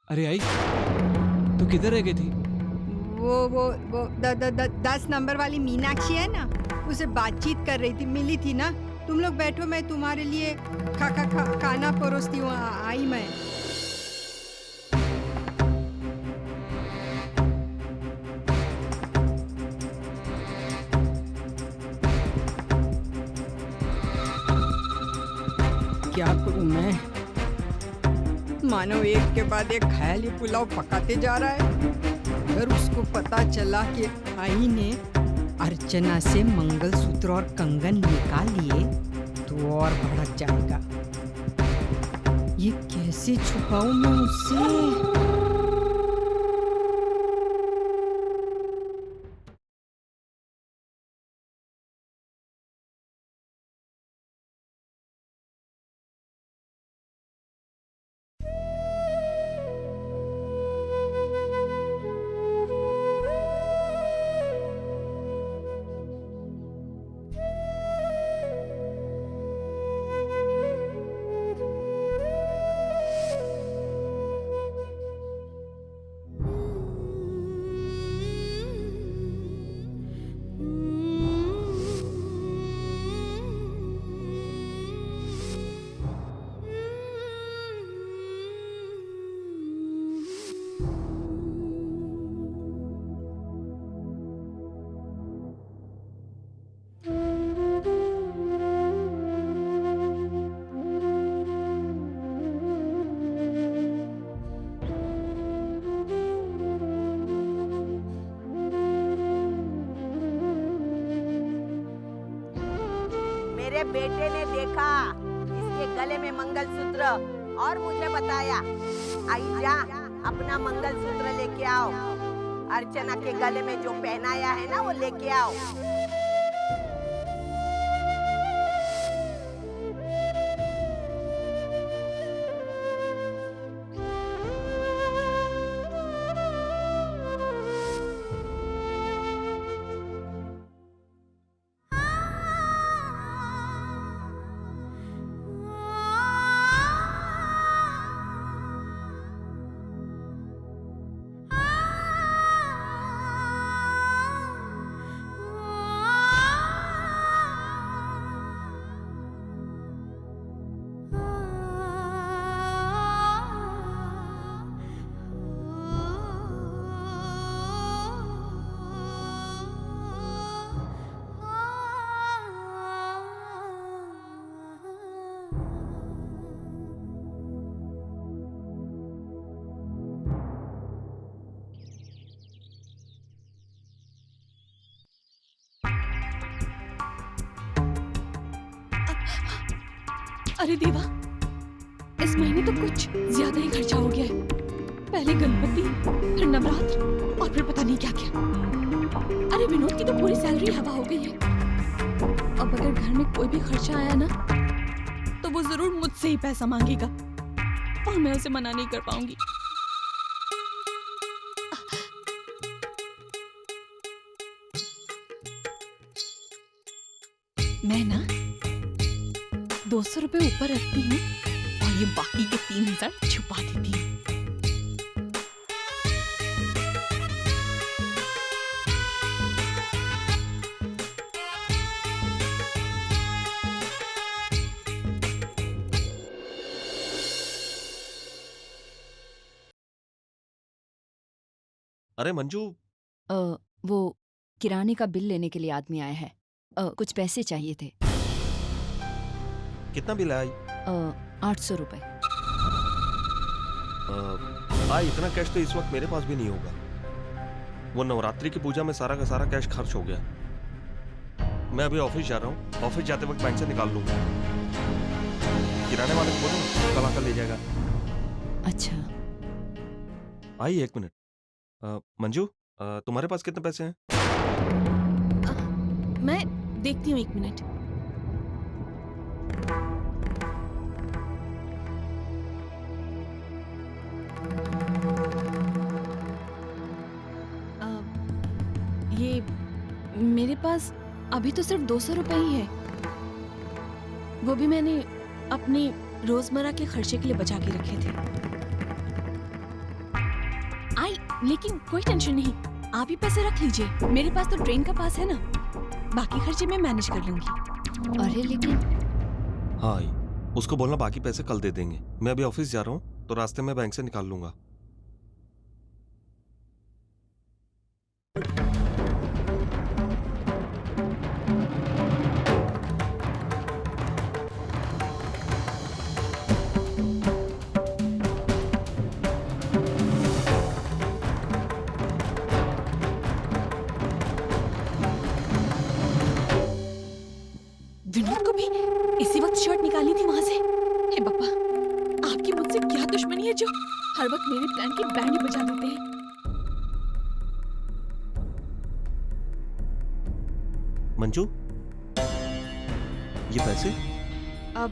अरे आई, तू किधर रह गई थी? वो 10 नंबर वाली मीनाक्षी है ना, उससे बातचीत कर रही थी, मिली थी ना। तुम लोग बैठो, मैं तुम्हारे लिए खाना परोसती हूँ। आई मैं। क्या करूँ मैं? मानो एक के बाद एक ख़याली पुलाव पकाते जा रहा है। अगर उसको पता चला कि आई ने अर्चना से मंगलसूत्र और कंगन निकाल लिए तो और भड़क जाएगा। ये कैसे छुपाऊं मैं उससे? मेरे बेटे ने देखा इसके गले में मंगलसूत्र और मुझे बताया, आई जा अपना मंगलसूत्र लेके आओ, अर्चना के गले में जो पहनाया है ना वो लेके आओ। अरे देवा, इस महीने तो कुछ ज्यादा ही खर्चा हो गया है। पहले गणपति, फिर नवरात्र और फिर पता नहीं क्या क्या। अरे विनोद की तो पूरी सैलरी हवा हो गई है। अब अगर घर में कोई भी खर्चा आया ना तो वो जरूर मुझसे ही पैसा मांगेगा और मैं उसे मना नहीं कर पाऊंगी। मैं ना 200 रुपए ऊपर रखती हूँ और ये बाकी के 3000 छुपा देती हूँ। अरे मंजू, वो किराने का बिल लेने के लिए आदमी आया है। कुछ पैसे चाहिए थे। कितना बिल है आई? 800 रुपए। आई इतना कैश तो इस वक्त मेरे पास भी नहीं होगा। वो नवरात्रि की पूजा में सारा का सारा कैश खर्च हो गया। मैं अभी ऑफिस जा रहा हूँ, ऑफिस जाते वक्त बैंक से निकाल लूंगा। किराने वाले को बोलो कल आकर ले जाएगा। अच्छा। आई एक मिनट। मंजू, तुम्हारे पास कितने पैसे हैं? मैं देखती हूँ, 1 मिनट। ये मेरे पास अभी तो सिर्फ 200 रुपए ही है। वो भी मैंने अपने रोजमर्रा के खर्चे के लिए बचा के रखे थे। लेकिन कोई टेंशन नहीं, आप ही पैसे रख लीजिए, मेरे पास तो ट्रेन का पास है ना, बाकी खर्चे मैं मैनेज कर लूंगी। अरे लेकिन हाँ आई, उसको बोलना बाकी पैसे कल दे देंगे। मैं अभी ऑफिस जा रहा हूँ तो रास्ते में बैंक से निकाल लूंगा। विनोद को भी इसी वक्त शर्ट निकाली थी वहां से। हे बप्पा, आपकी मुझसे क्या दुश्मनी है जो हर वक्त मेरे प्लान की बैंड ही बजा देते हैं। मंजू, ये पैसे? अब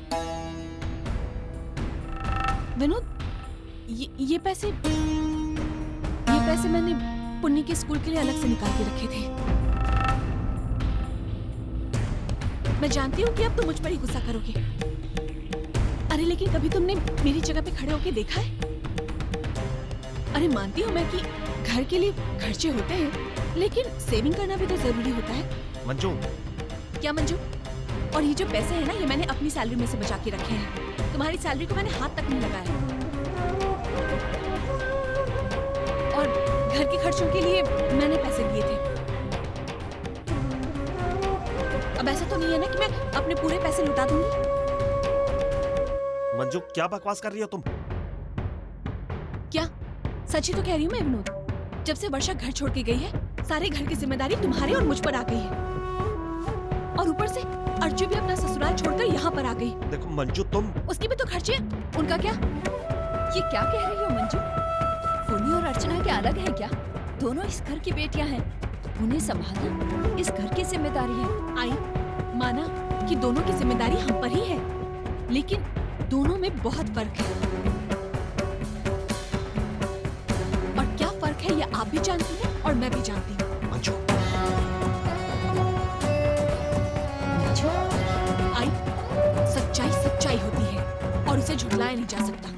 विनोद, ये पैसे मैंने पुन्नी के स्कूल के लिए अलग से निकाल के रखे थे। मैं जानती हूँ कि अब तुम मुझ पर ही गुस्सा करोगे। अरे लेकिन कभी तुमने मेरी जगह पे खड़े होके देखा है? अरे मानती हूँ मैं कि घर के लिए खर्चे होते हैं, लेकिन सेविंग करना भी तो जरूरी होता है। मंजू। क्या मंजू? और ये जो पैसे हैं ना, ये मैंने अपनी सैलरी में से बचा के रखे हैं। तुम्हारी सैलरी को मैंने हाथ तक नहीं लगाया। और घर के खर्चों के लिए मैंने पैसे दिए थे। अब ऐसा तो नहीं है ना कि मैं अपने पूरे पैसे लुटा दूंगी। मंजू, क्या बकवास कर रही हो तुम? क्या सच ही तो कह रही हूँ मैं विनोद। जब से वर्षा घर छोड़ के गई है, सारे घर की जिम्मेदारी तुम्हारे और मुझ पर आ गई है। और ऊपर से अर्जु भी अपना ससुराल छोड़कर यहाँ पर आ गई। देखो मंजू, तुम उसकी भी तो खर्चे, उनका क्या? ये क्या कह रही हो मंजू? पुन्नी और अर्चना क्या अलग है क्या? दोनों इस घर की बेटियां हैं, उन्हें संभालना इस घर की जिम्मेदारी है। आई माना कि दोनों की जिम्मेदारी हम पर ही है, लेकिन दोनों में बहुत फर्क है। और क्या फर्क है ये आप भी जानती हैं और मैं भी जानती हूँ। मंजू, आई, सच्चाई सच्चाई होती है और उसे झुठलाया नहीं जा सकता।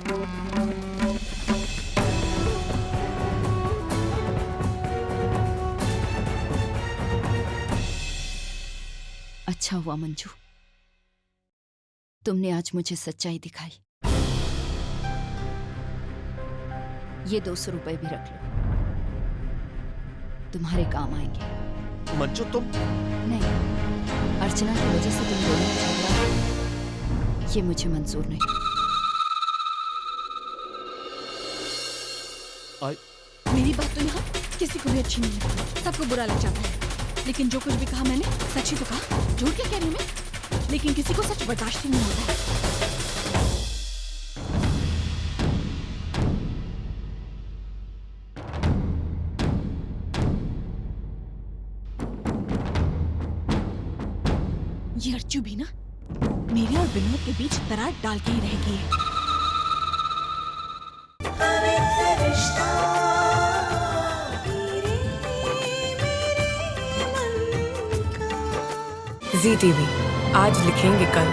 अच्छा हुआ मंजू, तुमने आज मुझे सच्चाई दिखाई। ये 200 रुपए भी रख लो, तुम्हारे काम आएंगे। मंजू तुम। नहीं, अर्चना की वजह से तुम दोनों में झगड़ा, ये मुझे मंजूर नहीं। मेरी बात तो यहाँ किसी को भी अच्छी नहीं लगती, सबको बुरा लग जाता है। लेकिन जो कुछ भी कहा मैंने सच ही तो कहा, झूठ क्या कह रही हूँ मैं? लेकिन किसी को सच बर्दाश्त ही नहीं होता है। ये अर्चू भी ना मेरे और विनोद के बीच दरार डाल के ही रहेगी है। जी टीवी आज लिखेंगे कल।